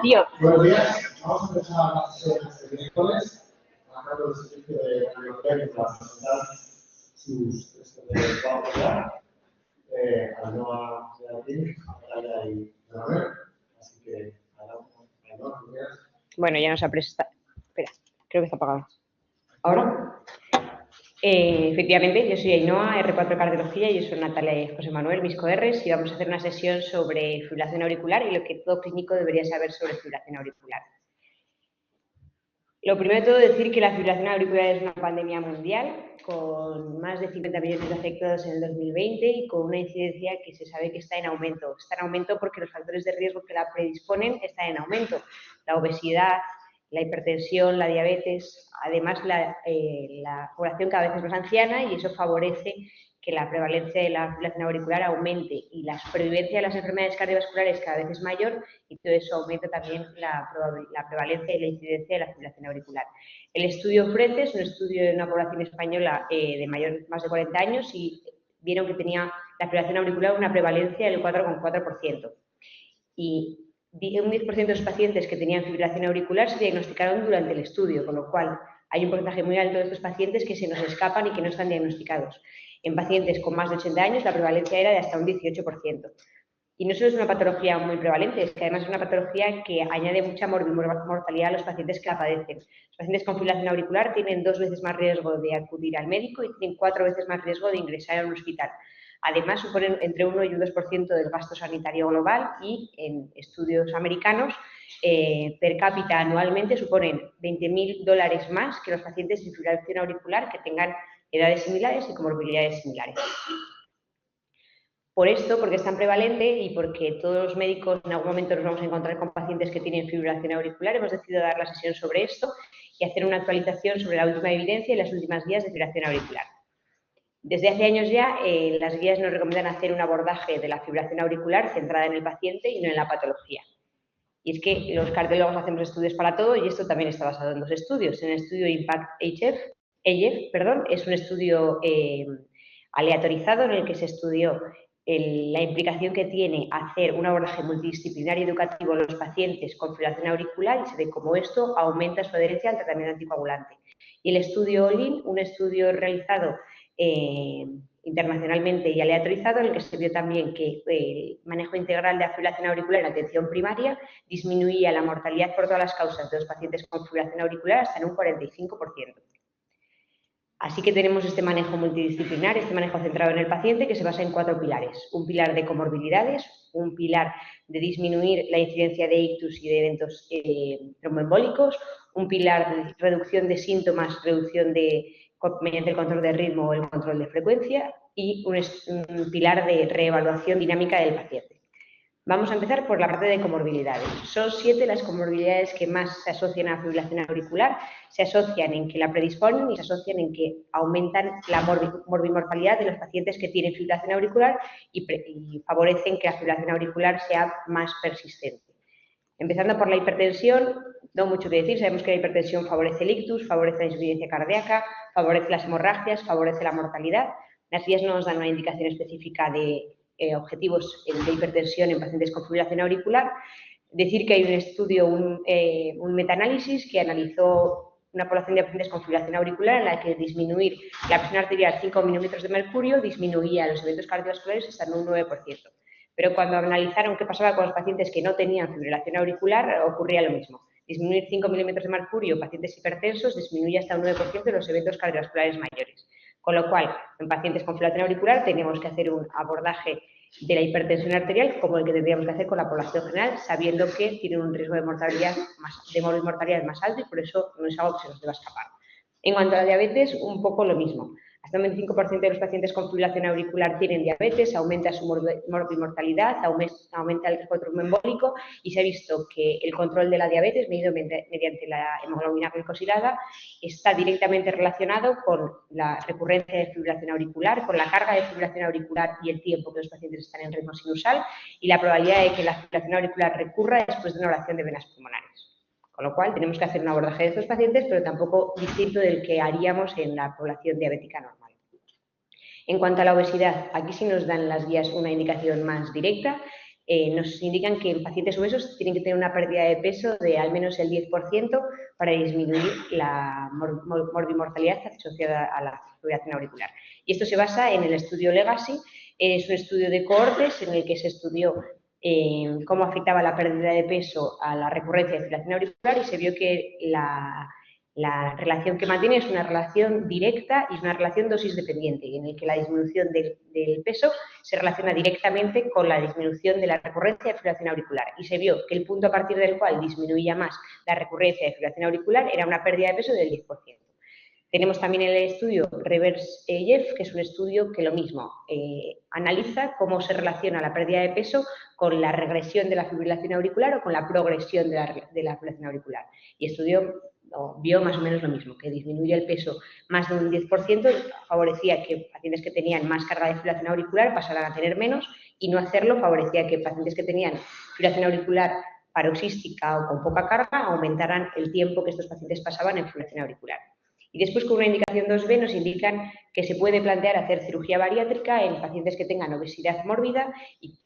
Tío. Buenos días, vamos a empezar la sesión de miércoles. Acabo el servicio de biblioteca para presentar sus textos de trabajo. Ainhoa Beatriz, Natalia y Manuel. Así que, Ainhoa, bueno, ya nos ha prestado. Espera, creo que está apagado. ¿Ahora? Efectivamente, yo soy Ainhoa, R4 Cardiología, y yo soy Natalia y José Manuel, mis coRs, y vamos a hacer una sesión sobre fibrilación auricular y lo que todo clínico debería saber sobre fibrilación auricular. Lo primero de todo, decir que la fibrilación auricular es una pandemia mundial con más de 50 millones de afectados en el 2020 y con una incidencia que se sabe que está en aumento. Está en aumento porque los factores de riesgo que la predisponen están en aumento. La obesidad, la hipertensión, la diabetes, además la población cada vez es más anciana y eso favorece que la prevalencia de la fibrilación auricular aumente y la supervivencia de las enfermedades cardiovasculares cada vez es mayor y todo eso aumenta también la prevalencia y la incidencia de la fibrilación auricular. El estudio FRETE es un estudio de una población española de más de 40 años y vieron que tenía la fibrilación auricular una prevalencia del 4,4%. Y un 10% de los pacientes que tenían fibrilación auricular se diagnosticaron durante el estudio, con lo cual hay un porcentaje muy alto de estos pacientes que se nos escapan y que no están diagnosticados. En pacientes con más de 80 años la prevalencia era de hasta un 18%. Y no solo es una patología muy prevalente, es que además es una patología que añade mucha mortalidad a los pacientes que la padecen. Los pacientes con fibrilación auricular tienen 2 veces más riesgo de acudir al médico y tienen 4 veces más riesgo de ingresar a un hospital. Además, suponen entre 1 y un 2% del gasto sanitario global y en estudios americanos, per cápita anualmente suponen $20.000 más que los pacientes de fibrilación auricular que tengan edades similares y comorbilidades similares. Por esto, porque es tan prevalente y porque todos los médicos en algún momento nos vamos a encontrar con pacientes que tienen fibrilación auricular, hemos decidido dar la sesión sobre esto y hacer una actualización sobre la última evidencia y las últimas guías de fibrilación auricular. Desde hace años ya, las guías nos recomiendan hacer un abordaje de la fibrilación auricular centrada en el paciente y no en la patología. Y es que los cardiólogos hacemos estudios para todo y esto también está basado en 2 estudios. En el estudio IMPACT-AF, es un estudio aleatorizado en el que se estudió la implicación que tiene hacer un abordaje multidisciplinario educativo en los pacientes con fibrilación auricular y se ve cómo esto aumenta su adherencia al tratamiento anticoagulante. Y el estudio OLIN, un estudio realizado internacionalmente y aleatorizado, en el que se vio también que el manejo integral de la fibrilación auricular en atención primaria disminuía la mortalidad por todas las causas de los pacientes con fibrilación auricular hasta en un 45%. Así que tenemos este manejo multidisciplinar, este manejo centrado en el paciente que se basa en 4 pilares. Un pilar de comorbilidades, un pilar de disminuir la incidencia de ictus y de eventos tromboembólicos, un pilar de reducción de síntomas, mediante el control de ritmo o el control de frecuencia y un pilar de reevaluación dinámica del paciente. Vamos a empezar por la parte de comorbilidades. Son 7 las comorbilidades que más se asocian a la fibrilación auricular. Se asocian en que la predisponen y se asocian en que aumentan la morbimortalidad de los pacientes que tienen fibrilación auricular y favorecen que la fibrilación auricular sea más persistente. Empezando por la hipertensión, no mucho que decir, sabemos que la hipertensión favorece el ictus, favorece la insuficiencia cardíaca, favorece las hemorragias, favorece la mortalidad. Las guías no nos dan una indicación específica de objetivos de hipertensión en pacientes con fibrilación auricular. Decir que hay un estudio, un metaanálisis que analizó una población de pacientes con fibrilación auricular en la que disminuir la presión arterial 5 milímetros de mercurio disminuía los eventos cardiovasculares hasta en un 9%. Pero cuando analizaron qué pasaba con los pacientes que no tenían fibrilación auricular, ocurría lo mismo. Disminuir 5 milímetros de mercurio en pacientes hipertensos disminuye hasta un 9% de los eventos cardiovasculares mayores. Con lo cual, en pacientes con fibrilación auricular tenemos que hacer un abordaje de la hipertensión arterial como el que tendríamos que hacer con la población general, sabiendo que tienen un riesgo de mortalidad más alto y por eso no es algo que se nos deba escapar. En cuanto a la diabetes, un poco lo mismo. Hasta un 25% de los pacientes con fibrilación auricular tienen diabetes, aumenta su morbimortalidad, aumenta el riesgo tromboembólico y se ha visto que el control de la diabetes, medido mediante la hemoglobina glicosilada, está directamente relacionado con la recurrencia de fibrilación auricular, con la carga de fibrilación auricular y el tiempo que los pacientes están en ritmo sinusal y la probabilidad de que la fibrilación auricular recurra después de una oración de venas pulmonares. Con lo cual, tenemos que hacer un abordaje de estos pacientes, pero tampoco distinto del que haríamos en la población diabética normal. En cuanto a la obesidad, aquí sí nos dan las guías una indicación más directa. nos indican que en pacientes obesos tienen que tener una pérdida de peso de al menos el 10% para disminuir la morbimortalidad asociada a la fibrilación auricular. Y esto se basa en el estudio Legacy. Es un estudio de cohortes en el que se estudió cómo afectaba la pérdida de peso a la recurrencia de fibrilación auricular y se vio que la relación que mantiene es una relación directa y es una relación dosis dependiente, en el que la disminución del peso se relaciona directamente con la disminución de la recurrencia de fibrilación auricular. Y se vio que el punto a partir del cual disminuía más la recurrencia de fibrilación auricular era una pérdida de peso del 10%. Tenemos también el estudio Reverse-EF, que es un estudio que lo mismo, analiza cómo se relaciona la pérdida de peso con la regresión de la fibrilación auricular o con la progresión de la fibrilación auricular. Y vio más o menos lo mismo, que disminuye el peso más de un 10%, favorecía que pacientes que tenían más carga de fibrilación auricular pasaran a tener menos, y no hacerlo favorecía que pacientes que tenían fibrilación auricular paroxística o con poca carga aumentaran el tiempo que estos pacientes pasaban en fibrilación auricular. Y después, con una indicación 2B, nos indican que se puede plantear hacer cirugía bariátrica en pacientes que tengan obesidad mórbida y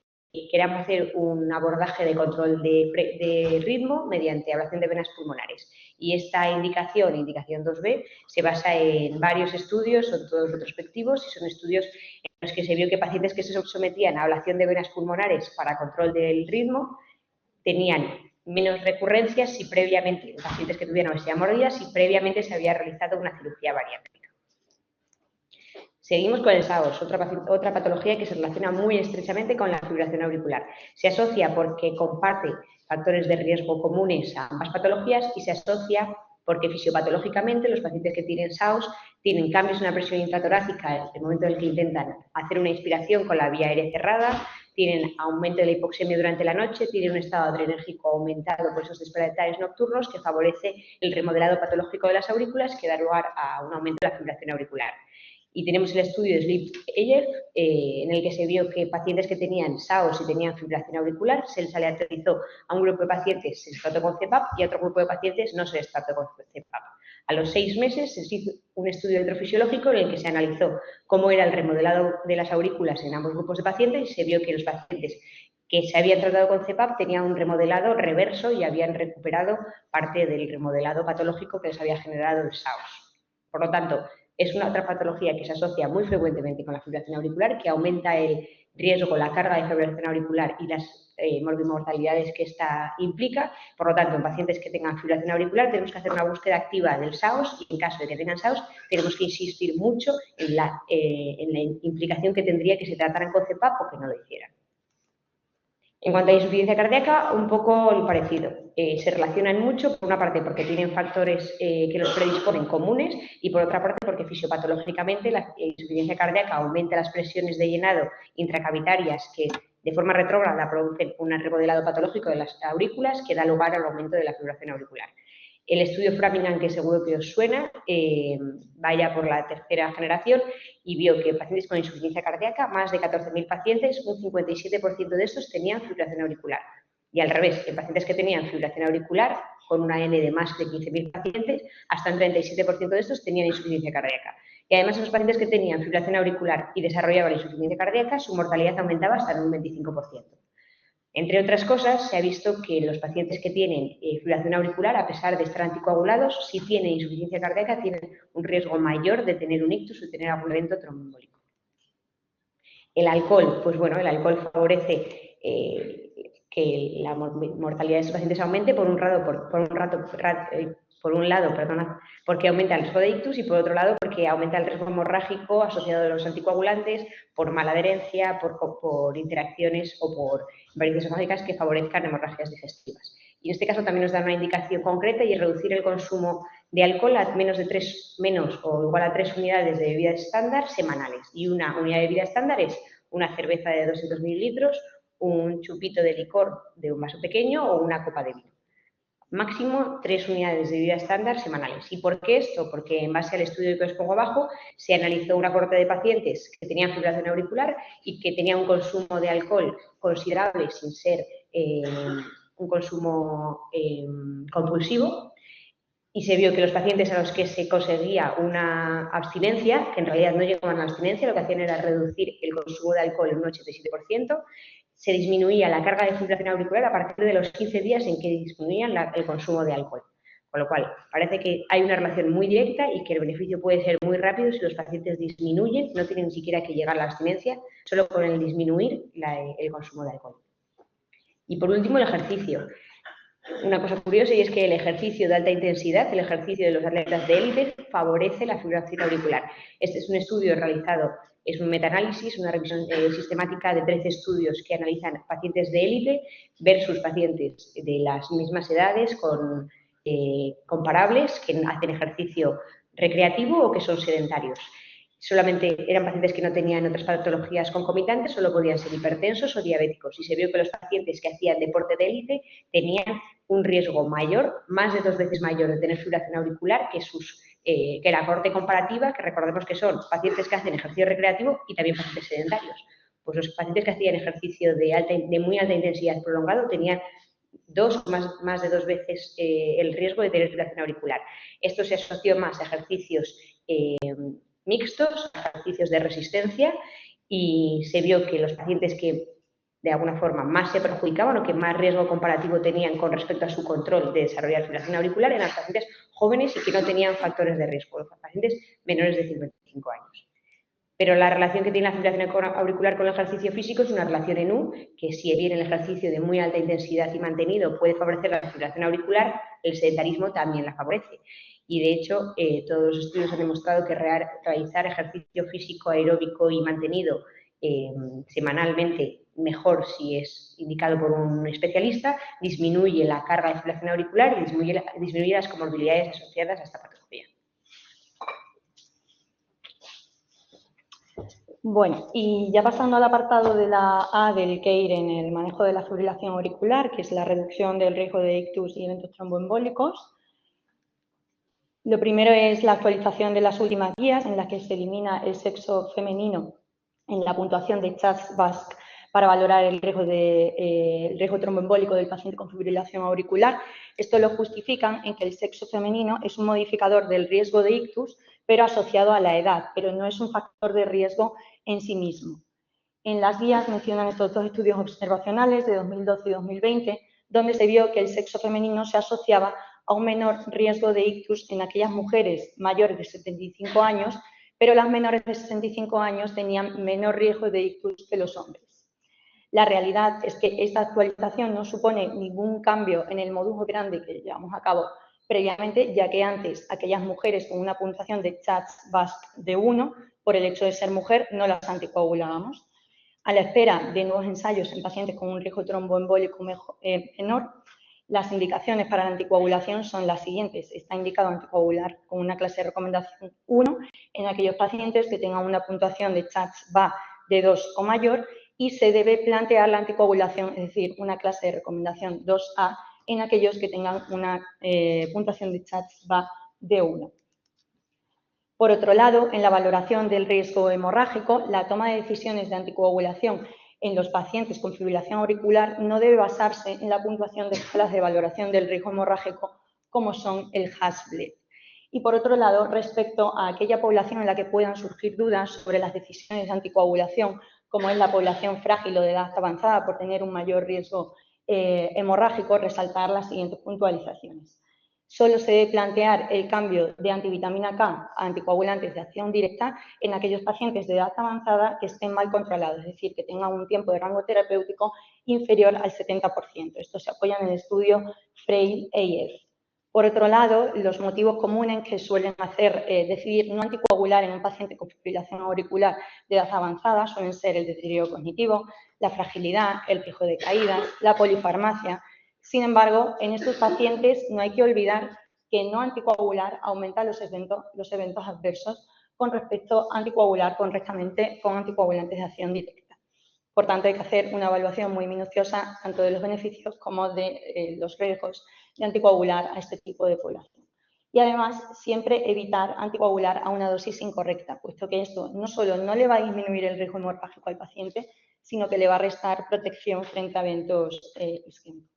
queramos hacer un abordaje de control de ritmo mediante ablación de venas pulmonares. Y esta indicación 2B, se basa en varios estudios, son todos retrospectivos y son estudios en los que se vio que pacientes que se sometían a ablación de venas pulmonares para control del ritmo tenían menos recurrencias si previamente, pacientes que tuvieran obesidad mórbida, si previamente se había realizado una cirugía bariátrica. Seguimos con el SAOS, otra patología que se relaciona muy estrechamente con la fibrilación auricular. Se asocia porque comparte factores de riesgo comunes a ambas patologías y se asocia porque fisiopatológicamente los pacientes que tienen SAOS tienen cambios en la presión intratorácica en el momento en el que intentan hacer una inspiración con la vía aérea cerrada, tienen aumento de la hipoxemia durante la noche, tienen un estado adrenérgico aumentado por esos despertares nocturnos que favorece el remodelado patológico de las aurículas que da lugar a un aumento de la fibrilación auricular. Y tenemos el estudio de Sleep-EF, en el que se vio que pacientes que tenían SAOS y tenían fibrilación auricular se les aleatorizó a un grupo de pacientes, se les trató con CPAP y a otro grupo de pacientes no se les trató con CPAP. A los 6 meses se hizo un estudio electrofisiológico en el que se analizó cómo era el remodelado de las aurículas en ambos grupos de pacientes y se vio que los pacientes que se habían tratado con CPAP tenían un remodelado reverso y habían recuperado parte del remodelado patológico que les había generado el SAOS. Por lo tanto, es una otra patología que se asocia muy frecuentemente con la fibrilación auricular, que aumenta el riesgo con la carga de fibrilación auricular y las morbimortalidades que esta implica. Por lo tanto, en pacientes que tengan fibrilación auricular tenemos que hacer una búsqueda activa del SAOS y en caso de que tengan SAOS tenemos que insistir mucho en la implicación que tendría que se trataran con CPAP o que no lo hicieran. En cuanto a insuficiencia cardíaca, un poco parecido. Se relacionan mucho, por una parte porque tienen factores que los predisponen comunes y por otra parte porque fisiopatológicamente la insuficiencia cardíaca aumenta las presiones de llenado intracavitarias que de forma retrógrada producen un remodelado patológico de las aurículas que da lugar al aumento de la fibrilación auricular. El estudio Framingham, que seguro que os suena, vaya por la tercera generación y vio que en pacientes con insuficiencia cardíaca, más de 14.000 pacientes, un 57% de estos tenían fibrilación auricular. Y al revés, en pacientes que tenían fibrilación auricular, con una N de más de 15.000 pacientes, hasta un 37% de estos tenían insuficiencia cardíaca. Y además, en los pacientes que tenían fibrilación auricular y desarrollaban insuficiencia cardíaca, su mortalidad aumentaba hasta en un 25%. Entre otras cosas, se ha visto que los pacientes que tienen fibrilación auricular, a pesar de estar anticoagulados, si tienen insuficiencia cardíaca, tienen un riesgo mayor de tener un ictus o de tener algún evento tromboembólico. El alcohol, pues bueno, el alcohol favorece que la mortalidad de estos pacientes aumente por un lado, porque aumenta el riesgo de ictus y por otro lado porque aumenta el riesgo hemorrágico asociado a los anticoagulantes por mala adherencia, por interacciones o por varices esofágicas que favorezcan hemorragias digestivas. Y en este caso también nos da una indicación concreta y es reducir el consumo de alcohol a menos o igual a 3 unidades de bebida estándar semanales. Y una unidad de bebida estándar es una cerveza de 200 mililitros, un chupito de licor de un vaso pequeño o una copa de vino. Máximo 3 unidades de bebida estándar semanales. ¿Y por qué esto? Porque en base al estudio que os pongo abajo, se analizó una cohorte de pacientes que tenían fibrilación auricular y que tenían un consumo de alcohol considerable sin ser un consumo compulsivo. Y se vio que los pacientes a los que se conseguía una abstinencia, que en realidad no llegaban a la abstinencia, lo que hacían era reducir el consumo de alcohol en un 87%, se disminuía la carga de fibrilación auricular a partir de los 15 días en que disminuían el consumo de alcohol. Con lo cual, parece que hay una relación muy directa y que el beneficio puede ser muy rápido si los pacientes disminuyen, no tienen ni siquiera que llegar a la abstinencia, solo con el disminuir el consumo de alcohol. Y por último, el ejercicio. Una cosa curiosa y es que el ejercicio de alta intensidad, el ejercicio de los atletas de élite, favorece la fibrilación auricular. Este es un estudio realizado, es un metaanálisis, una revisión sistemática de 13 estudios que analizan pacientes de élite versus pacientes de las mismas edades comparables que hacen ejercicio recreativo o que son sedentarios. Solamente eran pacientes que no tenían otras patologías concomitantes, solo podían ser hipertensos o diabéticos. Y se vio que los pacientes que hacían deporte de élite tenían un riesgo mayor, más de 2 veces mayor de tener fibrilación auricular que la cohorte comparativa, que recordemos que son pacientes que hacen ejercicio recreativo y también pacientes sedentarios. Pues los pacientes que hacían ejercicio de muy alta intensidad prolongado tenían más de 2 veces el riesgo de tener fibrilación auricular. Esto se asoció más a ejercicios mixtos, ejercicios de resistencia, y se vio que los pacientes que de alguna forma más se perjudicaban o que más riesgo comparativo tenían con respecto a su control de desarrollar fibrilación auricular eran los pacientes jóvenes y que no tenían factores de riesgo, los pacientes menores de 55 años. Pero la relación que tiene la fibrilación auricular con el ejercicio físico es una relación en U, que si bien el ejercicio de muy alta intensidad y mantenido puede favorecer la fibrilación auricular, el sedentarismo también la favorece. Y de hecho, todos los estudios han demostrado que realizar ejercicio físico aeróbico y mantenido semanalmente, mejor si es indicado por un especialista, disminuye la carga de fibrilación auricular y disminuye las comorbilidades asociadas a esta patología. Bueno, y ya pasando al apartado de la A del CAIR en el manejo de la fibrilación auricular, que es la reducción del riesgo de ictus y eventos tromboembólicos. Lo primero es la actualización de las últimas guías en las que se elimina el sexo femenino en la puntuación de CHADS-VASc para valorar el riesgo tromboembólico del paciente con fibrilación auricular. Esto lo justifican en que el sexo femenino es un modificador del riesgo de ictus, pero asociado a la edad, pero no es un factor de riesgo en sí mismo. En las guías mencionan estos dos estudios observacionales de 2012 y 2020, donde se vio que el sexo femenino se asociaba a un menor riesgo de ictus en aquellas mujeres mayores de 75 años, pero las menores de 65 años tenían menor riesgo de ictus que los hombres. La realidad es que esta actualización no supone ningún cambio en el modus operandi que llevamos a cabo previamente, ya que antes aquellas mujeres con una puntuación de CHADS-VASc de 1, por el hecho de ser mujer, no las anticoagulábamos. A la espera de nuevos ensayos en pacientes con un riesgo tromboembólico menor, las indicaciones para la anticoagulación son las siguientes. Está indicado anticoagular con una clase de recomendación 1 en aquellos pacientes que tengan una puntuación de CHADS-VA de 2 o mayor, y se debe plantear la anticoagulación, es decir, una clase de recomendación 2A en aquellos que tengan una puntuación de CHADS-VA de 1. Por otro lado, en la valoración del riesgo hemorrágico, la toma de decisiones de anticoagulación en los pacientes con fibrilación auricular no debe basarse en la puntuación de escalas de valoración del riesgo hemorrágico como son el Hasbled. Y por otro lado, respecto a aquella población en la que puedan surgir dudas sobre las decisiones de anticoagulación, como es la población frágil o de edad avanzada por tener un mayor riesgo hemorrágico, resaltar las siguientes puntualizaciones. Solo se debe plantear el cambio de antivitamina K a anticoagulantes de acción directa en aquellos pacientes de edad avanzada que estén mal controlados, es decir, que tengan un tiempo de rango terapéutico inferior al 70%. Esto se apoya en el estudio Frail-AF. Por otro lado, los motivos comunes que suelen hacer decidir no anticoagular en un paciente con fibrilación auricular de edad avanzada suelen ser el deterioro cognitivo, la fragilidad, el riesgo de caídas, la polifarmacia. Sin embargo, en estos pacientes no hay que olvidar que no anticoagular aumenta los eventos adversos con respecto a anticoagular correctamente con anticoagulantes de acción directa. Por tanto, hay que hacer una evaluación muy minuciosa tanto de los beneficios como de los riesgos de anticoagular a este tipo de población. Y además, siempre evitar anticoagular a una dosis incorrecta, puesto que esto no solo no le va a disminuir el riesgo hemorrágico al paciente, sino que le va a restar protección frente a eventos isquémicos.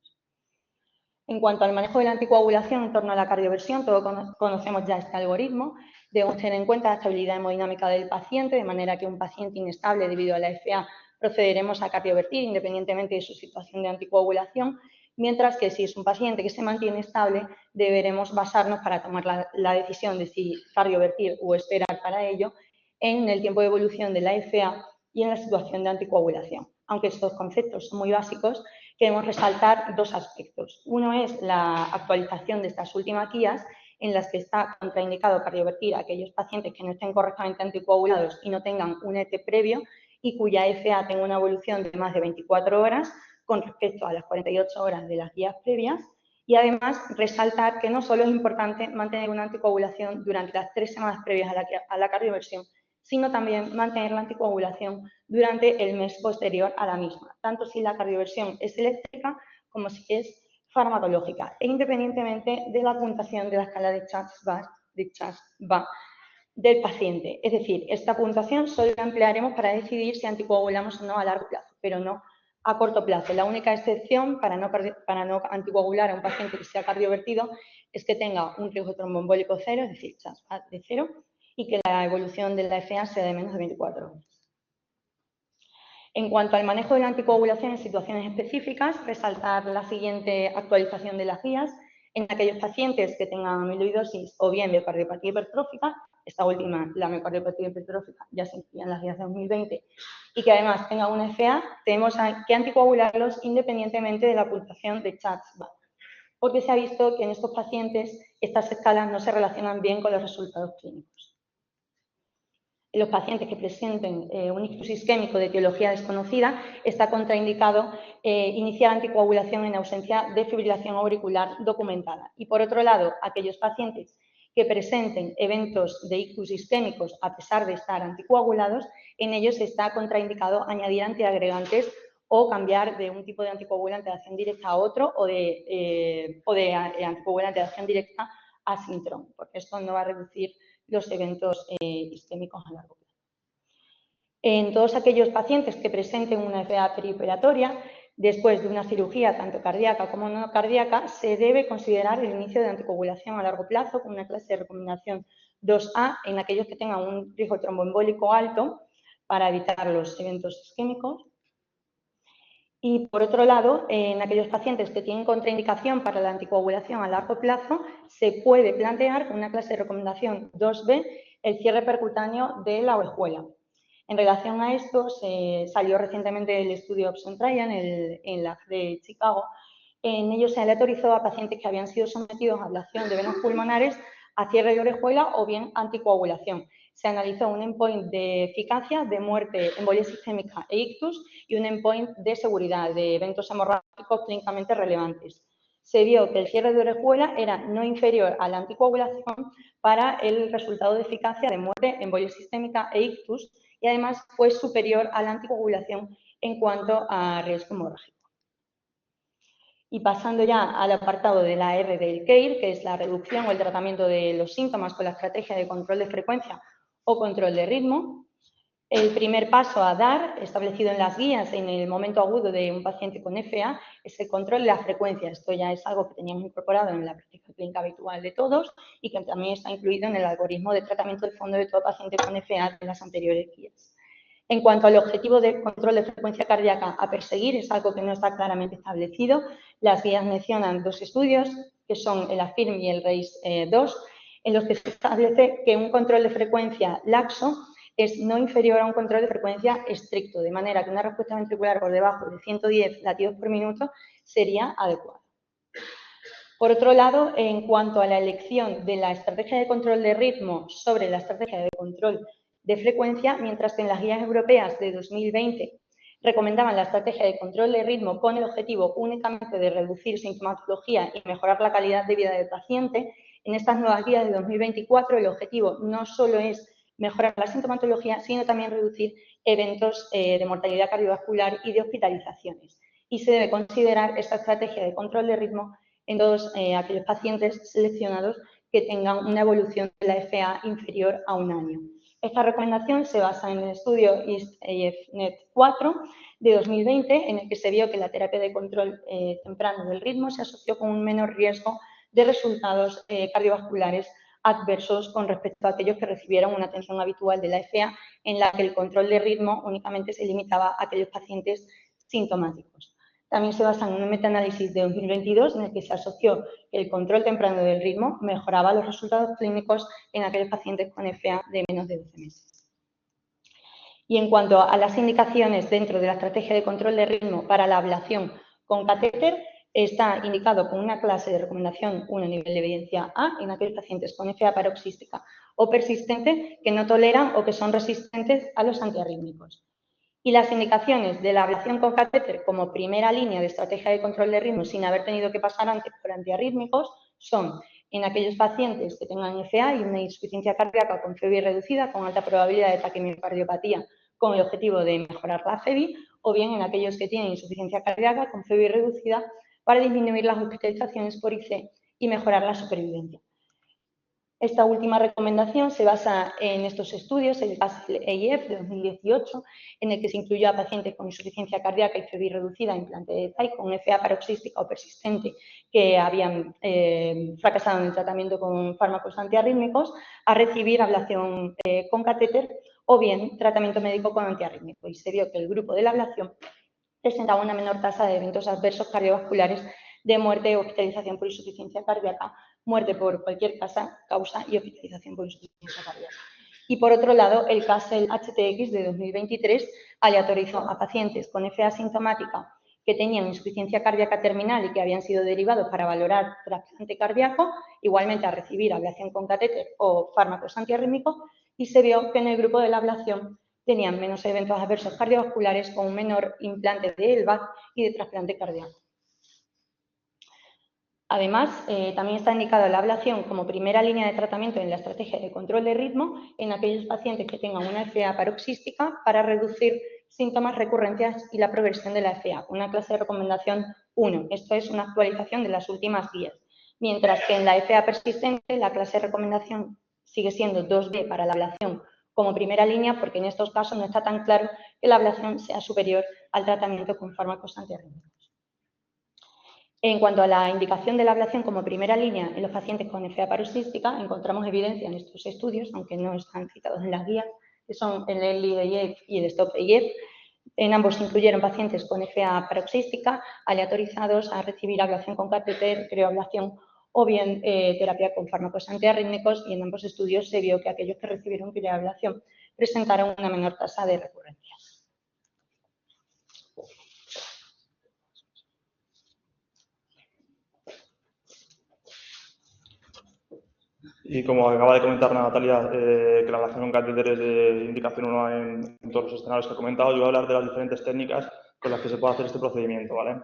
En cuanto al manejo de la anticoagulación en torno a la cardioversión, todos conocemos ya este algoritmo. Debemos tener en cuenta la estabilidad hemodinámica del paciente, de manera que un paciente inestable debido a la FA procederemos a cardiovertir independientemente de su situación de anticoagulación, mientras que si es un paciente que se mantiene estable, deberemos basarnos para tomar la decisión de si cardiovertir o esperar para ello en el tiempo de evolución de la FA y en la situación de anticoagulación. Aunque estos conceptos son muy básicos, queremos resaltar dos aspectos. Uno es la actualización de estas últimas guías en las que está contraindicado cardiovertir a aquellos pacientes que no estén correctamente anticoagulados y no tengan un ET previo y cuya FA tenga una evolución de más de 24 horas con respecto a las 48 horas de las guías previas. Y además resaltar que no solo es importante mantener una anticoagulación durante las 3 semanas previas a la cardioversión, sino también mantener la anticoagulación durante el mes posterior a la misma, tanto si la cardioversión es eléctrica como si es farmacológica, e independientemente de la puntuación de la escala de Chas-Va del paciente. Es decir, esta puntuación solo la emplearemos para decidir si anticoagulamos o no a largo plazo, pero no a corto plazo. La única excepción para no anticoagular a un paciente que sea cardiovertido es que tenga un riesgo tromboembólico cero, es decir, Chas-Va de cero, y que la evolución de la FA sea de menos de 24 horas. En cuanto al manejo de la anticoagulación en situaciones específicas, resaltar la siguiente actualización de las guías en aquellos pacientes que tengan amiloidosis o bien miocardiopatía hipertrófica. Esta última, la miocardiopatía hipertrófica, ya se incluye en las guías de 2020, y que además tenga una FA, tenemos que anticoagularlos independientemente de la puntuación de Chas-Va, porque se ha visto que en estos pacientes estas escalas no se relacionan bien con los resultados clínicos. En los pacientes que presenten un ictus isquémico de etiología desconocida, está contraindicado iniciar anticoagulación en ausencia de fibrilación auricular documentada. Y por otro lado, aquellos pacientes que presenten eventos de ictus isquémicos a pesar de estar anticoagulados, en ellos está contraindicado añadir antiagregantes o cambiar de un tipo de anticoagulante de acción directa a otro o de anticoagulante de acción directa a Sintrom, porque esto no va a reducir los eventos isquémicos a largo plazo. En todos aquellos pacientes que presenten una FA perioperatoria, después de una cirugía tanto cardíaca como no cardíaca, se debe considerar el inicio de anticoagulación a largo plazo con una clase de recomendación 2A en aquellos que tengan un riesgo tromboembólico alto para evitar los eventos isquémicos. Y, por otro lado, en aquellos pacientes que tienen contraindicación para la anticoagulación a largo plazo, se puede plantear con una clase de recomendación 2B el cierre percutáneo de la orejuela. En relación a esto, se salió recientemente el estudio Option Trial en la de Chicago. En ello se aleatorizó a pacientes que habían sido sometidos a ablación de venas pulmonares, a cierre de orejuela o bien anticoagulación. Se analizó un endpoint de eficacia, de muerte, embolia sistémica e ictus y un endpoint de seguridad, de eventos hemorrágicos clínicamente relevantes. Se vio que el cierre de orejuela era no inferior a la anticoagulación para el resultado de eficacia de muerte, embolia sistémica e ictus, y además fue superior a la anticoagulación en cuanto a riesgo hemorrágico. Y pasando ya al apartado de la R del CAIR, que es la reducción o el tratamiento de los síntomas con la estrategia de control de frecuencia o control de ritmo, el primer paso a dar, establecido en las guías en el momento agudo de un paciente con FA, es el control de la frecuencia. Esto ya es algo que teníamos incorporado en la práctica clínica habitual de todos y que también está incluido en el algoritmo de tratamiento del fondo de todo paciente con FA de las anteriores guías. En cuanto al objetivo de control de frecuencia cardíaca a perseguir, es algo que no está claramente establecido. Las guías mencionan dos estudios, que son el AFIRM y el RAISE-2, en los que se establece que un control de frecuencia laxo es no inferior a un control de frecuencia estricto, de manera que una respuesta ventricular por debajo de 110 latidos por minuto sería adecuada. Por otro lado, en cuanto a la elección de la estrategia de control de ritmo sobre la estrategia de control de frecuencia, mientras que en las guías europeas de 2020 recomendaban la estrategia de control de ritmo con el objetivo únicamente de reducir sintomatología y mejorar la calidad de vida del paciente, en estas nuevas guías de 2024 el objetivo no solo es mejorar la sintomatología, sino también reducir eventos de mortalidad cardiovascular y de hospitalizaciones. Y se debe considerar esta estrategia de control de ritmo en todos aquellos pacientes seleccionados que tengan una evolución de la FA inferior a un año. Esta recomendación se basa en el estudio IST-AF-NET4 de 2020, en el que se vio que la terapia de control temprano del ritmo se asoció con un menor riesgo de resultados cardiovasculares adversos con respecto a aquellos que recibieron una atención habitual de la FA en la que el control de ritmo únicamente se limitaba a aquellos pacientes sintomáticos. También se basa en un metaanálisis de 2022 en el que se asoció que el control temprano del ritmo mejoraba los resultados clínicos en aquellos pacientes con FA de menos de 12 meses. Y en cuanto a las indicaciones dentro de la estrategia de control de ritmo para la ablación con catéter, está indicado con una clase de recomendación 1 nivel de evidencia A en aquellos pacientes con FA paroxística o persistente que no toleran o que son resistentes a los antiarrítmicos. Y las indicaciones de la ablación con catéter como primera línea de estrategia de control de ritmo sin haber tenido que pasar antes por antiarrítmicos son en aquellos pacientes que tengan FA y una insuficiencia cardíaca con FEBI reducida con alta probabilidad de taquimiocardiopatía con el objetivo de mejorar la FEBI, o bien en aquellos que tienen insuficiencia cardíaca con FEBI reducida para disminuir las hospitalizaciones por IC y mejorar la supervivencia. Esta última recomendación se basa en estos estudios, el CASL-EIF de 2018, en el que se incluyó a pacientes con insuficiencia cardíaca y FEBI reducida, implante de TAI, con FA paroxística o persistente que habían fracasado en el tratamiento con fármacos antiarrítmicos, a recibir ablación con catéter o bien tratamiento médico con antiarrítmico. Y se vio que el grupo de la ablación presentaba una menor tasa de eventos adversos cardiovasculares de muerte o hospitalización por insuficiencia cardíaca, muerte por cualquier causa y hospitalización por insuficiencia cardíaca. Y por otro lado, el CASL-HTX de 2023 aleatorizó a pacientes con FA asintomática que tenían insuficiencia cardíaca terminal y que habían sido derivados para valorar trasplante cardíaco, igualmente a recibir ablación con catéter o fármacos antiarrítmicos, y se vio que en el grupo de la ablación tenían menos eventos adversos cardiovasculares con un menor implante de LVAD y de trasplante cardíaco. Además, también está indicada la ablación como primera línea de tratamiento en la estrategia de control de ritmo en aquellos pacientes que tengan una FA paroxística para reducir síntomas, recurrencias y la progresión de la FA, una clase de recomendación 1. Esto es una actualización de las últimas guías. Mientras que en la FA persistente la clase de recomendación sigue siendo 2B para la ablación como primera línea, porque en estos casos no está tan claro que la ablación sea superior al tratamiento con fármacos antiarrítmicos. En cuanto a la indicación de la ablación como primera línea en los pacientes con FA paroxística, encontramos evidencia en estos estudios, aunque no están citados en las guías, que son el ELI-EIF y el STOP-EIF. En ambos se incluyeron pacientes con FA paroxística aleatorizados a recibir ablación con catéter, crioablación o bien terapia con fármacos antiarrítmicos, y en ambos estudios se vio que aquellos que recibieron crioablación presentaron una menor tasa de recurrencia. Y como acaba de comentar Natalia, que la ablación con catéter es de indicación 1 en todos los escenarios que he comentado, yo voy a hablar de las diferentes técnicas con las que se puede hacer este procedimiento, ¿vale?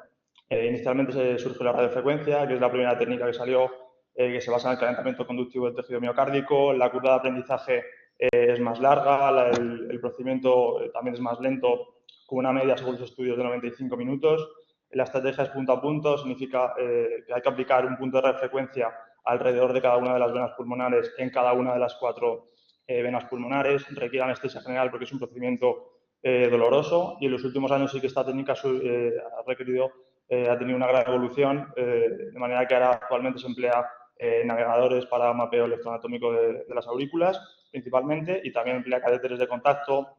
Inicialmente surge la radiofrecuencia, que es la primera técnica que salió, que se basa en el calentamiento conductivo del tejido miocárdico. La curva de aprendizaje es más larga, el procedimiento también es más lento, con una media, según los estudios, de 95 minutos. La estrategia es punto a punto, significa que hay que aplicar un punto de radiofrecuencia alrededor de cada una de las venas pulmonares en cada una de las 4 venas pulmonares. Requiere anestesia general porque es un procedimiento doloroso, y en los últimos años sí que esta técnica ha tenido una gran evolución, de manera que ahora actualmente se emplea navegadores para mapeo electroanatómico de las aurículas principalmente, y también emplea catéteres de contacto,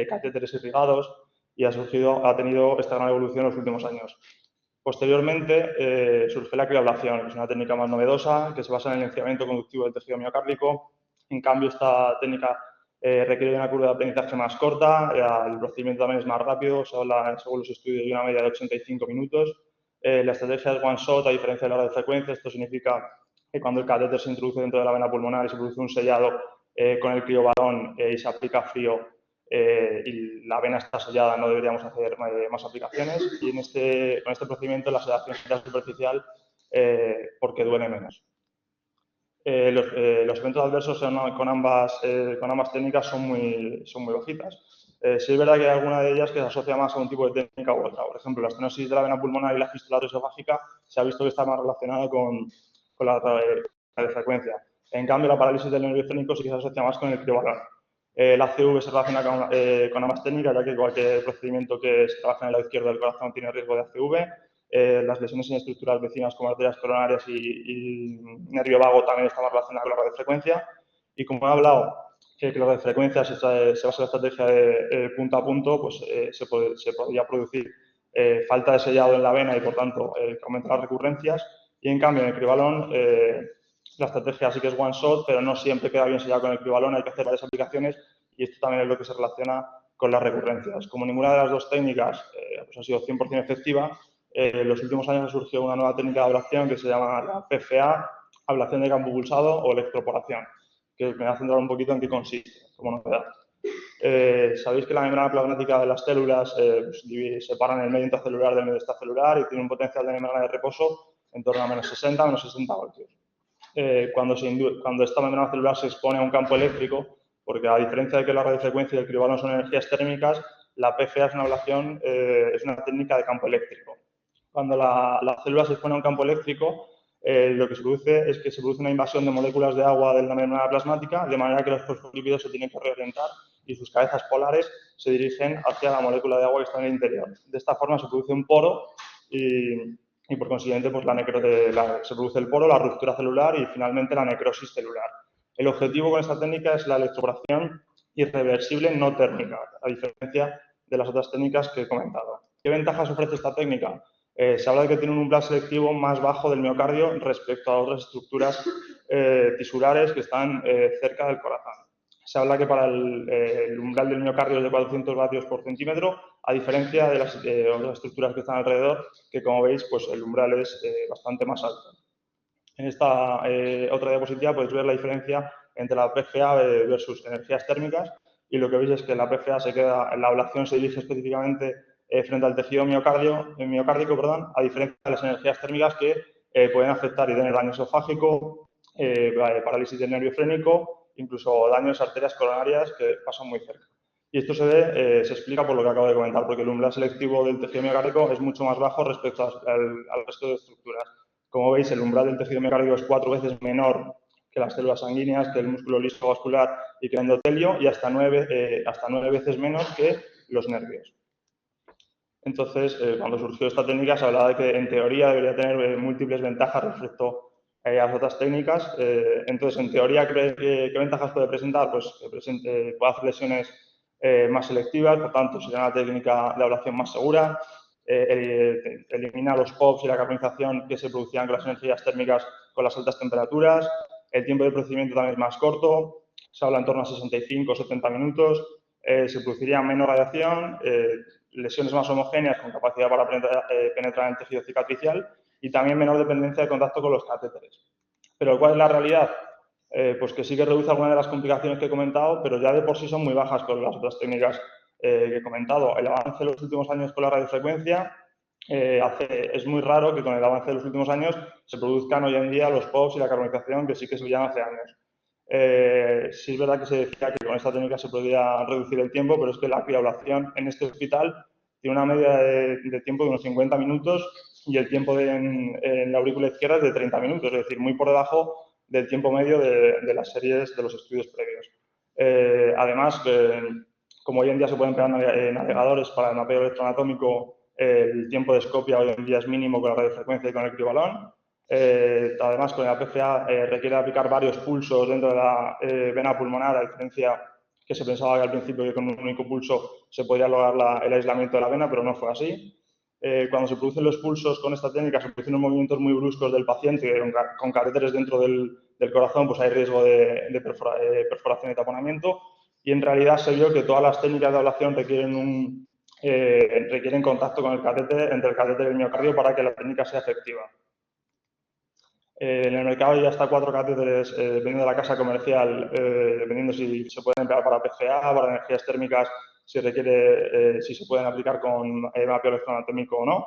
catéteres irrigados, y ha tenido esta gran evolución en los últimos años. Posteriormente surge la crioablación, que es una técnica más novedosa, que se basa en el enfriamiento conductivo del tejido miocárdico. En cambio, esta técnica requiere una curva de aprendizaje más corta, el procedimiento también es más rápido, según los estudios, de una media de 85 minutos. La estrategia es one shot, a diferencia de la radiofrecuencia. Esto significa que cuando el catéter se introduce dentro de la vena pulmonar y se produce un sellado con el criobalón y se aplica frío, y la vena está sellada, no deberíamos hacer más aplicaciones, y con este procedimiento la sedación será superficial porque duele menos. Los eventos adversos con ambas técnicas son muy bajitas. Sí es verdad que hay alguna de ellas que se asocia más a un tipo de técnica u otra. Por ejemplo, la estenosis de la vena pulmonar y la fístula esofágica se ha visto que está más relacionada con la radiofrecuencia. En cambio, la parálisis del nervio esfénico sí que se asocia más con el criobalón. La ACV se relaciona con ambas técnicas, ya que cualquier procedimiento que se trabaja en el lado izquierdo del corazón tiene riesgo de ACV. Las lesiones en estructuras vecinas como arterias coronarias y nervio vago también están más relacionadas con la radiofrecuencia. Y como he hablado que la radiofrecuencia se basa en la estrategia de punto a punto, pues se podría producir falta de sellado en la vena y, por tanto, aumentar las recurrencias. Y, en cambio, en el cribalón, la estrategia sí que es one shot, pero no siempre queda bien sellado con el cribalón, hay que hacer varias aplicaciones y esto también es lo que se relaciona con las recurrencias. Como ninguna de las dos técnicas pues ha sido 100% efectiva, en los últimos años ha surgido una nueva técnica de ablación que se llama la PFA, ablación de campo pulsado o electroporación, que me voy a centrar un poquito en qué consiste, como novedad. Sabéis que la membrana plasmática de las células pues, separan el medio intracelular del medio extracelular y tiene un potencial de membrana de reposo en torno a menos 60 voltios. Cuando esta membrana celular se expone a un campo eléctrico, porque a diferencia de que la radiofrecuencia y el cribalón son energías térmicas, la PFA es una ablación, es una técnica de campo eléctrico. Cuando la célula se expone a un campo eléctrico, lo que se produce es que se produce una invasión de moléculas de agua de la membrana plasmática, de manera que los fosfolípidos se tienen que reorientar y sus cabezas polares se dirigen hacia la molécula de agua que está en el interior. De esta forma se produce un poro y por consiguiente pues, se produce el poro, la ruptura celular y finalmente la necrosis celular. El objetivo con esta técnica es la electroporación irreversible no térmica, a diferencia de las otras técnicas que he comentado. ¿Qué ventajas ofrece esta técnica? Se habla de que tiene un umbral selectivo más bajo del miocardio respecto a otras estructuras tisulares que están cerca del corazón. Se habla que para el umbral del miocardio es de 400 vatios por centímetro, a diferencia de las otras estructuras que están alrededor, que como veis, pues el umbral es bastante más alto. En esta otra diapositiva podéis ver la diferencia entre la PFA versus energías térmicas y lo que veis es que la PFA la ablación se dirige específicamente frente al tejido miocárdico, a diferencia de las energías térmicas que pueden afectar y tener daño esofágico, parálisis del nervio frénico, incluso daños a arterias coronarias que pasan muy cerca. Y esto se explica por lo que acabo de comentar, porque el umbral selectivo del tejido miocárdico es mucho más bajo respecto al resto de estructuras. Como veis, el umbral del tejido miocárdico es 4 veces menor que las células sanguíneas, que el músculo liso vascular y que el endotelio, y hasta 9 veces menos que los nervios. Entonces, cuando surgió esta técnica, se hablaba de que en teoría debería tener múltiples ventajas respecto a las otras técnicas. Entonces, en teoría, ¿qué ventajas puede presentar? Pues puede hacer lesiones más selectivas, por tanto, sería una técnica de ablación más segura. Elimina los POPs y la carbonización que se producían con las energías térmicas con las altas temperaturas. El tiempo de procedimiento también es más corto, se habla en torno a 65 o 70 minutos. Se produciría menos radiación, lesiones más homogéneas con capacidad para penetrar en el tejido cicatricial y también menor dependencia de contacto con los catéteres. Pero ¿cuál es la realidad? Pues que sí que reduce algunas de las complicaciones que he comentado, pero ya de por sí son muy bajas con las otras técnicas que he comentado. El avance de los últimos años con la radiofrecuencia es muy raro que con el avance de los últimos años se produzcan hoy en día los POPs y la carbonización que sí que se veían hace años. Sí es verdad que se decía que con esta técnica se podía reducir el tiempo, pero es que la criablación en este hospital tiene una media de tiempo de unos 50 minutos y el tiempo en la aurícula izquierda es de 30 minutos, es decir, muy por debajo del tiempo medio de las series de los estudios previos. Además, como hoy en día se pueden emplear navegadores para el mapeo electroanatómico, el tiempo de escopia hoy en día es mínimo con la radiofrecuencia y con el cribalón. Además, con la PFA requiere aplicar varios pulsos dentro de la vena pulmonar, a diferencia que se pensaba que al principio que con un único pulso se podía lograr el aislamiento de la vena, pero no fue así. Cuando se producen los pulsos con esta técnica, se producen unos movimientos muy bruscos del paciente, con catéteres dentro del corazón, pues hay riesgo de perforación y taponamiento. Y en realidad se vio que todas las técnicas de ablación requieren contacto con el catéter, entre el catéter y el miocardio para que la técnica sea efectiva. En el mercado hay hasta 4 catéteres, dependiendo de la casa comercial, dependiendo si se pueden emplear para PFA, para energías térmicas, si se pueden aplicar con mapeo electroanatómico o no.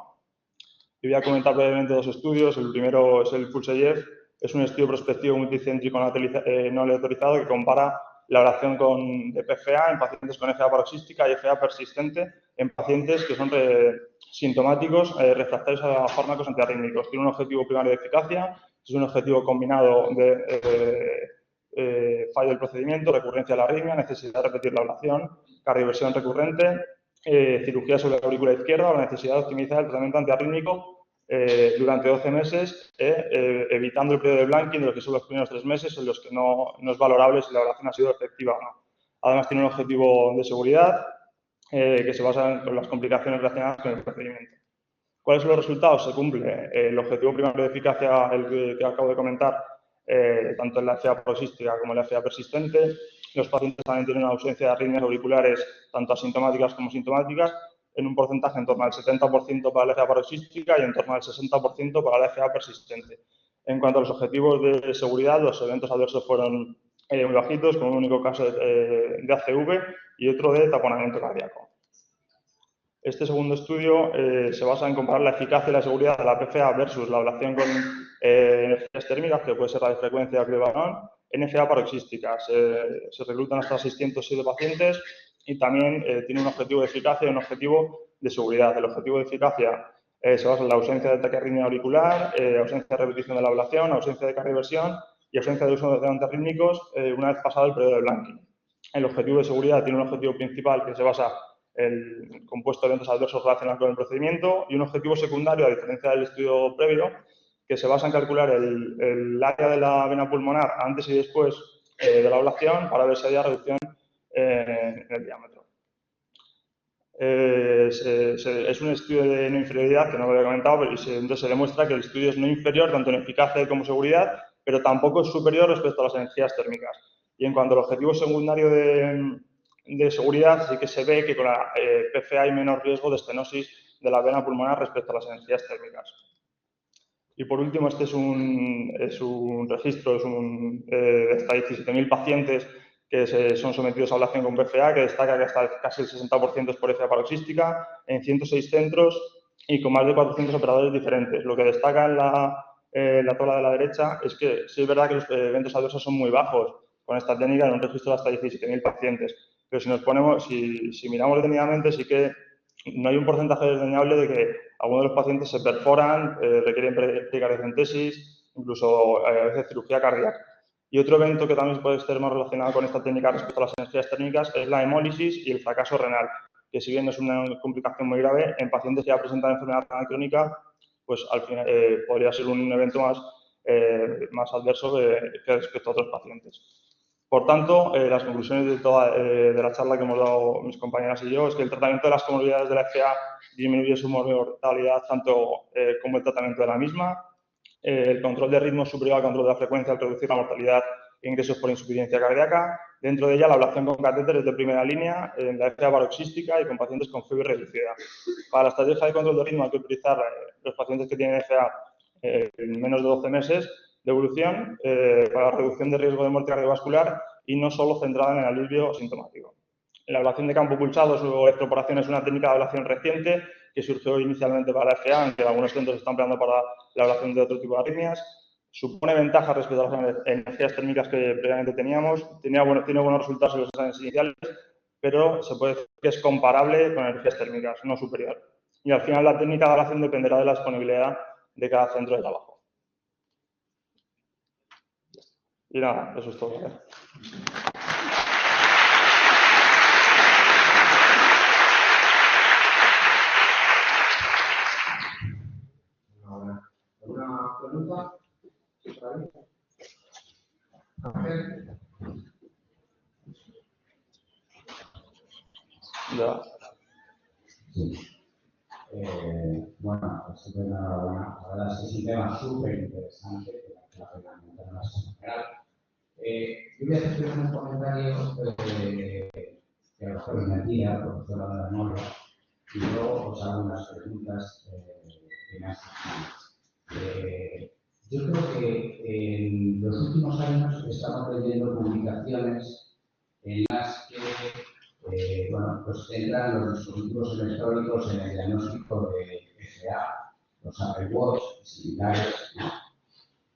Y voy a comentar brevemente 2 estudios. El primero es el Pulseyev, es un estudio prospectivo multicéntrico no aleatorizado que compara la ablación de PFA en pacientes con FA paroxística y FA persistente en pacientes que son sintomáticos refractarios a fármacos antiarrítmicos. Tiene un objetivo primario de eficacia, es un objetivo combinado de fallo del procedimiento, recurrencia de la arritmia, necesidad de repetir la ablación, cardioversión recurrente, cirugía sobre la aurícula izquierda o la necesidad de optimizar el tratamiento antiarrítmico durante 12 meses, evitando el periodo de blanking, de los que son los primeros 3 meses, en los que no es valorable si la ablación ha sido efectiva o no. Además, tiene un objetivo de seguridad que se basa en las complicaciones relacionadas con el procedimiento. ¿Cuáles son los resultados? Se cumple el objetivo primario de eficacia, el que acabo de comentar, tanto en la FA paroxística como en la FA persistente. Los pacientes también tienen una ausencia de arritmias auriculares, tanto asintomáticas como sintomáticas, en un porcentaje en torno al 70% para la FA paroxística y en torno al 60% para la FA persistente. En cuanto a los objetivos de seguridad, los eventos adversos fueron muy bajitos, con un único caso de ACV y otro de taponamiento cardíaco. Este segundo estudio se basa en comparar la eficacia y la seguridad de la PFA versus la ablación con energías térmicas, que puede ser radiofrecuencia o criobanón, en FA paroxística. Se reclutan hasta 607 pacientes y también tiene un objetivo de eficacia y un objetivo de seguridad. El objetivo de eficacia se basa en la ausencia de taquiarritmia auricular, ausencia de repetición de la ablación, ausencia de cardioversión y ausencia de uso de antiarrítmicos una vez pasado el periodo de blanking. El objetivo de seguridad tiene un objetivo principal que se basa el compuesto de eventos adversos relacionados con el procedimiento y un objetivo secundario, a diferencia del estudio previo, que se basa en calcular el área de la vena pulmonar antes y después de la ablación para ver si había reducción en el diámetro. Es un estudio de no inferioridad, que no lo había comentado, pero entonces se demuestra que el estudio es no inferior tanto en eficacia como seguridad, pero tampoco es superior respecto a las energías térmicas. Y en cuanto al objetivo secundario de seguridad, sí que se ve que con la PFA hay menor riesgo de estenosis de la vena pulmonar respecto a las energías térmicas. Y por último, este es un registro de hasta 17.000 pacientes que son sometidos a ablación con PFA, que destaca que hasta casi el 60% es por FA paroxística, en 106 centros y con más de 400 operadores diferentes. Lo que destaca en la tabla de la derecha es que sí es verdad que los eventos adversos son muy bajos con esta técnica en un registro de hasta 17.000 pacientes. Pero si nos ponemos, si miramos detenidamente, sí que no hay un porcentaje desdeñable de que algunos de los pacientes se perforan, requieren precardiocentesis, incluso a veces cirugía cardíaca. Y otro evento que también puede estar más relacionado con esta técnica respecto a las energías térmicas es la hemólisis y el fracaso renal, que si bien no es una complicación muy grave, en pacientes que ya presentan enfermedad renal crónica, pues al final podría ser un evento más adverso que respecto a otros pacientes. Por tanto, las conclusiones de la charla que hemos dado mis compañeras y yo es que el tratamiento de las comorbilidades de la FA disminuye su mortalidad tanto como el tratamiento de la misma. El control de ritmo superior al control de la frecuencia al reducir la mortalidad e ingresos por insuficiencia cardíaca. Dentro de ella, la ablación con catéteres de primera línea en la FA paroxística y con pacientes con fiebre reducida. Para la estrategia de control de ritmo hay que utilizar los pacientes que tienen FA en menos de 12 meses de evolución para la reducción de riesgo de muerte cardiovascular y no solo centrada en el alivio sintomático. La ablación de campo pulsado o electroporación es una técnica de ablación reciente que surgió inicialmente para la FA, aunque algunos centros están empleando para la ablación de otro tipo de arritmias. Supone ventajas respecto a las energías térmicas que previamente teníamos. Tiene buenos resultados en los exámenes iniciales, pero se puede decir que es comparable con energías térmicas, no superior. Y al final la técnica de ablación dependerá de la disponibilidad de cada centro de trabajo. Y nada, eso es todo. ¿Alguna pregunta? Ya. Bueno, pues enhorabuena. La verdad es que es un tema súper interesante, que la pena comentar más en general. Yo voy a hacer un comentario que a lo mejor es mentira, profesora de la memoria, y luego os hago unas preguntas que me hacen. Yo creo que en los últimos años estamos leyendo publicaciones en las que bueno, pues entran los dispositivos electrónicos en el diagnóstico de FA, los Apple Watch y similares.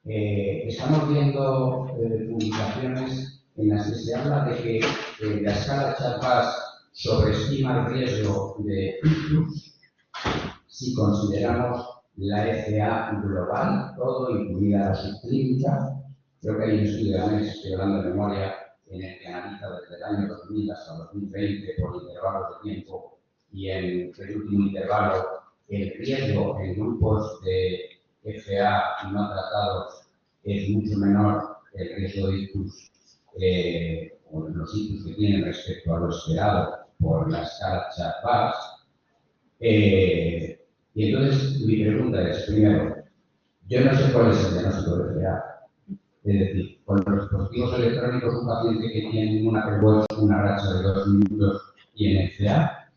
Estamos viendo publicaciones en las que se habla de que la escala Charpas sobreestima el riesgo de ictus si consideramos la FA global, todo incluida la subclínica. Creo que hay un estudio de ANES, estoy hablando de memoria, en el que analiza desde el año 2000 hasta 2020 por intervalos de tiempo y en el último intervalo el riesgo en grupos de FA no tratados es mucho menor que el riesgo de ictus o los hitos que tienen respecto a lo esperado por la escala Chat-Bars. Y entonces mi pregunta es, primero, yo no sé cuál es el diagnóstico de FA. Es decir, con los dispositivos electrónicos, un paciente que tiene una Apple Watch, una racha de 2 minutos y en FA.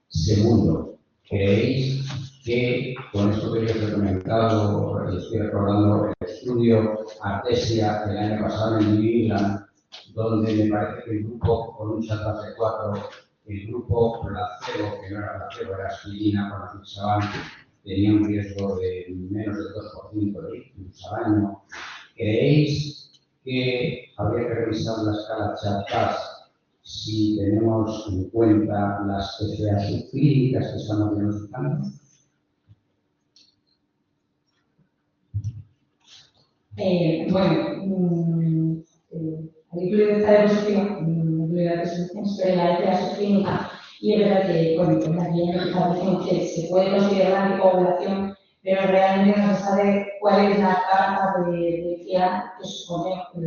Segundo, ¿creéis que con esto que yo os he comentado, y estoy recordando el estudio Artesia del año pasado en New England, donde me parece que el grupo con un Chat-Bars de 4, el grupo placebo, que no era placebo, era aspirina con afixaban, tenía un riesgo de menos del 2% de ictus al año? ¿Creéis que habría que revisar la escala Chat-Bars si tenemos en cuenta las FA subclínicas que estamos diagnosticando? La diapositiva sobre la FA subclínica, y es verdad que, bueno, también decimos que se puede considerar anticoagulación, pero realmente no se sabe cuál es la carga de FA que supone un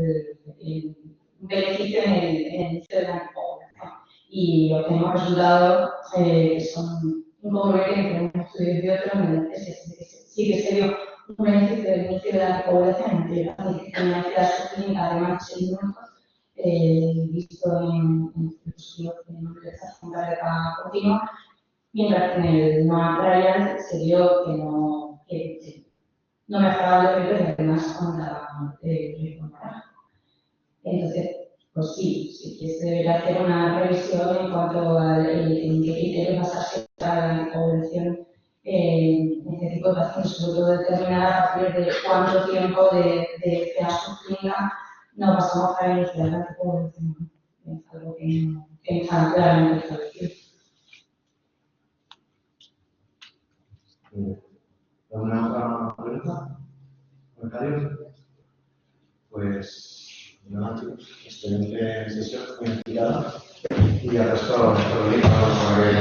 beneficio en el inicio de la anticoagulación. Y obtenemos resultados que son incongruentes entre unos estudios y otros, en el que sí que se dio un beneficio del inicio de la anticoagulación entre la paciente que tenía una FA subclínica de más de 6 minutos, visto en dispositivos de motorización cardíaca continua, mientras que en el no trial se vio que no mejoraba el efecto y además aumentaba el riesgo moral. Entonces, pues sí que se debería hacer una revisión en cuanto a en qué criterios basarse para la anticoagulación en este tipo de pacientes, sobre todo determinar a partir de cuánto tiempo de FA subclínica no pasamos a iniciar la anticoagulación. Es algo que no está claramente establecido. ¿Alguna otra pregunta? ¿Comentarios? Pues nada, chicos, excelente sesión, muy inspirada. Y al resto, todo bien, vamos a ver.